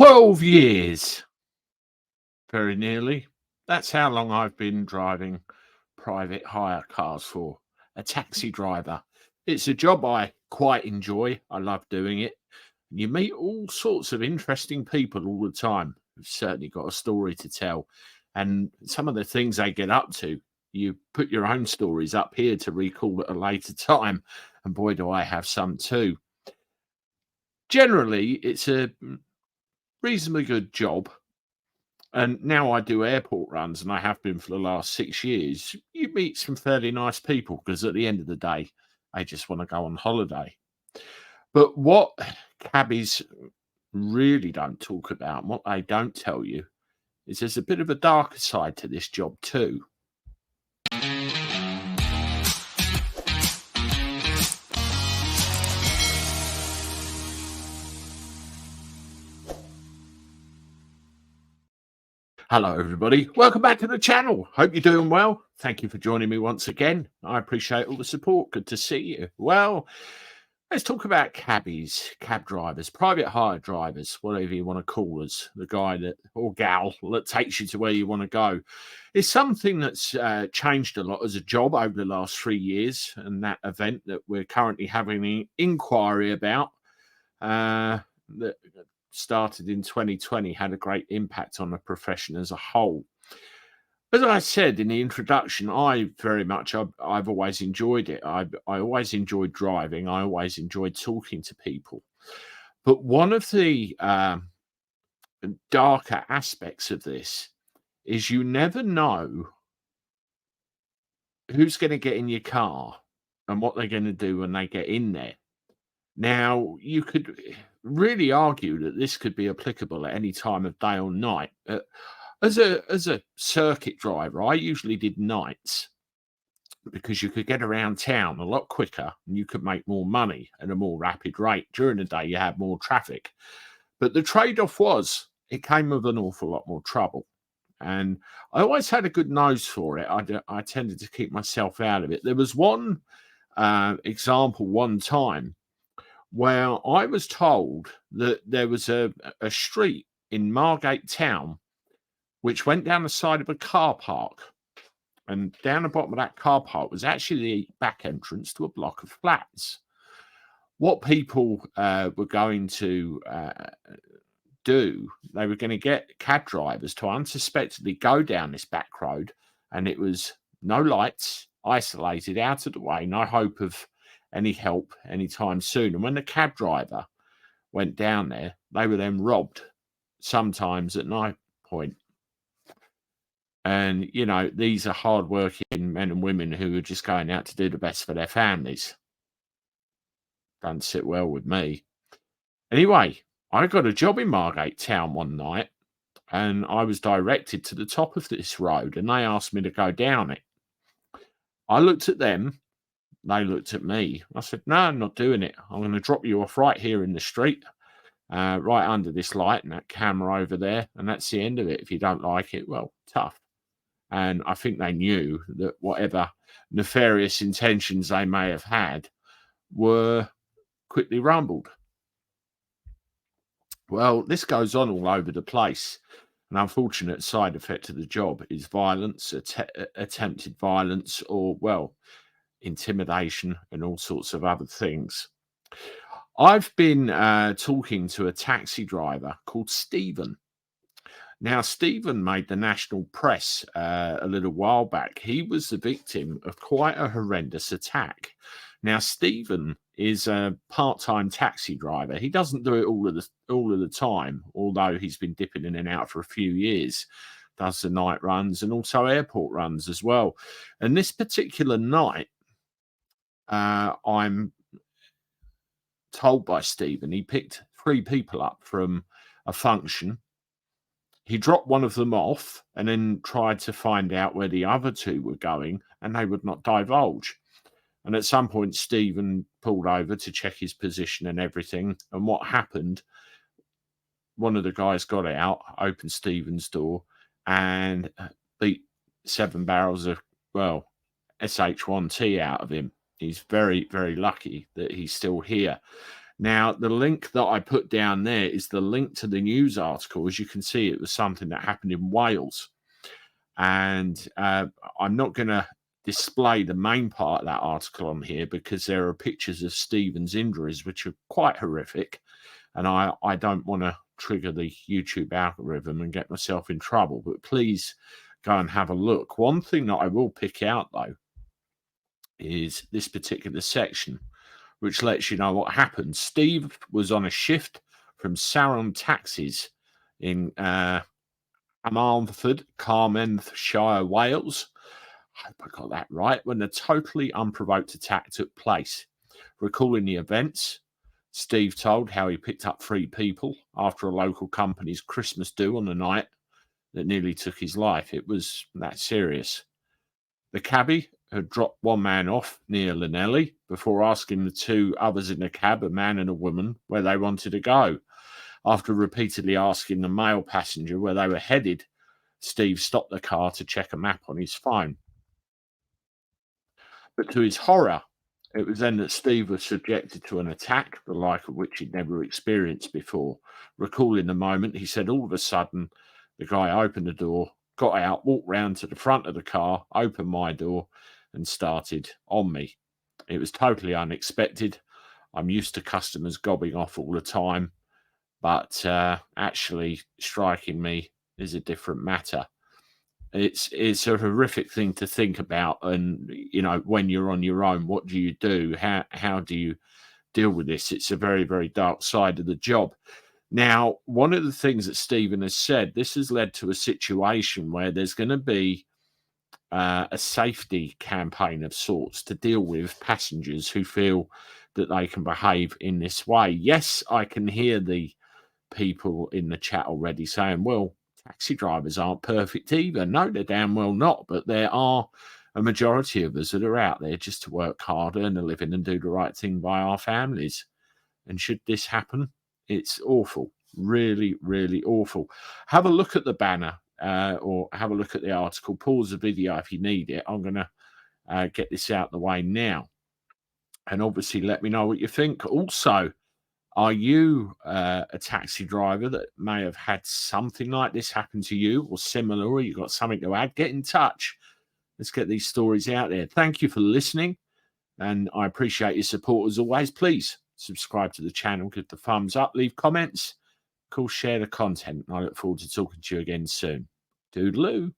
12 years, very nearly. That's how long I've been driving private hire cars for, a taxi driver. It's a job I quite enjoy. I love doing it. You meet all sorts of interesting people all the time who've certainly got a story to tell. And some of the things they get up to, you put your own stories up here to recall at a later time. And boy, do I have some too. Generally, it's a reasonably good job. And now I do airport runs, and I have been for the last 6 years. You meet some fairly nice people because at the end of the day, they just want to go on holiday. But what cabbies really don't talk about, and what they don't tell you, is there's a bit of a darker side to this job too. Hello, everybody. Welcome back to the channel. Hope you're doing well. Thank you for joining me once again. I appreciate all the support. Good to see you. Well, let's talk about cabbies, cab drivers, private hire drivers, whatever you want to call us, the guy that or gal that takes you to where you want to go. It's something that's changed a lot as a job over the last 3 years, and that event that we're currently having an inquiry about that started in 2020 had a great impact on the profession as a whole. As I said in the introduction, I've always enjoyed it. I always enjoyed driving. I always enjoyed talking to people. But one of the darker aspects of this is you never know who's going to get in your car and what they're going to do when they get in there. Now, you could really argue that this could be applicable at any time of day or night. As a circuit driver, I usually did nights because you could get around town a lot quicker and you could make more money at a more rapid rate. During the day, you had more traffic. But the trade-off was it came with an awful lot more trouble. And I always had a good nose for it. I tended to keep myself out of it. There was one example one time where I was told that there was a street in Margate town which went down the side of a car park. And down the bottom of that car park was actually the back entrance to a block of flats. What people were going to do, they were going to get cab drivers to unsuspectedly go down this back road, and it was no lights, isolated, out of the way, no hope of any help anytime soon. And when the cab driver went down there, they were then robbed, sometimes at night point. And, you know, these are hardworking men and women who are just going out to do the best for their families. Don't sit well with me. Anyway, I got a job in Margate town one night, and I was directed to the top of this road, and they asked me to go down it. I looked at them. They looked at me. I said, no, I'm not doing it. I'm going to drop you off right here in the street, right under this light and that camera over there. And that's the end of it. If you don't like it, well, tough. And I think they knew that whatever nefarious intentions they may have had were quickly rumbled. Well, this goes on all over the place. An unfortunate side effect of the job is violence, attempted violence, or, well, intimidation and all sorts of other things. I've been talking to a taxi driver called Stephen. Now, Stephen made the national press a little while back. He was the victim of quite a horrendous attack. Now, Stephen is a part-time taxi driver. He doesn't do it all of the time, although he's been dipping in and out for a few years. Does the night runs and also airport runs as well. And this particular night, I'm told by Stephen, he picked 3 people up from a function. He dropped one of them off and then tried to find out where the other 2 were going, and they would not divulge. And at some point, Stephen pulled over to check his position and everything. And what happened, one of the guys got out, opened Stephen's door, and beat 7 barrels of, well, SH1T out of him. He's very, very lucky that he's still here. Now, the link that I put down there is the link to the news article. As you can see, it was something that happened in Wales. And I'm not going to display the main part of that article on here because there are pictures of Stephen's injuries, which are quite horrific. And I don't want to trigger the YouTube algorithm and get myself in trouble. But please go and have a look. One thing that I will pick out, though, is this particular section, which lets you know what happened. Steve was on a shift from Sarum Taxis in Carmarthenshire, Wales. I hope I got that right. When a totally unprovoked attack took place. Recalling the events, Steve told how he picked up 3 people after a local company's Christmas do on the night that nearly took his life. It was that serious. The Cabby had dropped one man off near Llanelli before asking the 2 others in the cab, a man and a woman, where they wanted to go. After repeatedly asking the male passenger where they were headed, Steve stopped the car to check a map on his phone. But to his horror, it was then that Steve was subjected to an attack, the like of which he'd never experienced before. Recalling the moment, he said all of a sudden, the guy opened the door, got out, walked round to the front of the car, opened my door, and started on me. It was totally unexpected. I'm used to customers gobbing off all the time, but actually striking me is a different matter. It's a horrific thing to think about, and when you're on your own, what do you do? How do you deal with this? It's a very, very dark side of the job. Now, one of the things that Stephen has said, this has led to a situation where there's going to be a safety campaign of sorts to deal with passengers who feel that they can behave in this way. Yes, I can hear the people in the chat already saying, well, taxi drivers aren't perfect either. No, they're damn well not. But there are a majority of us that are out there just to work hard, earn a living, and do the right thing by our families. And should this happen, it's awful. Really, really awful. Have a look at the banner or have a look at the article. Pause the video if you need it. I'm going to get this out of the way now. And obviously, let me know what you think. Also, are you a taxi driver that may have had something like this happen to you or similar, or you've got something to add? Get in touch. Let's get these stories out there. Thank you for listening, and I appreciate your support as always. Please subscribe to the channel, give the thumbs up, leave comments, of course, share the content. I look forward to talking to you again soon. Toodaloo.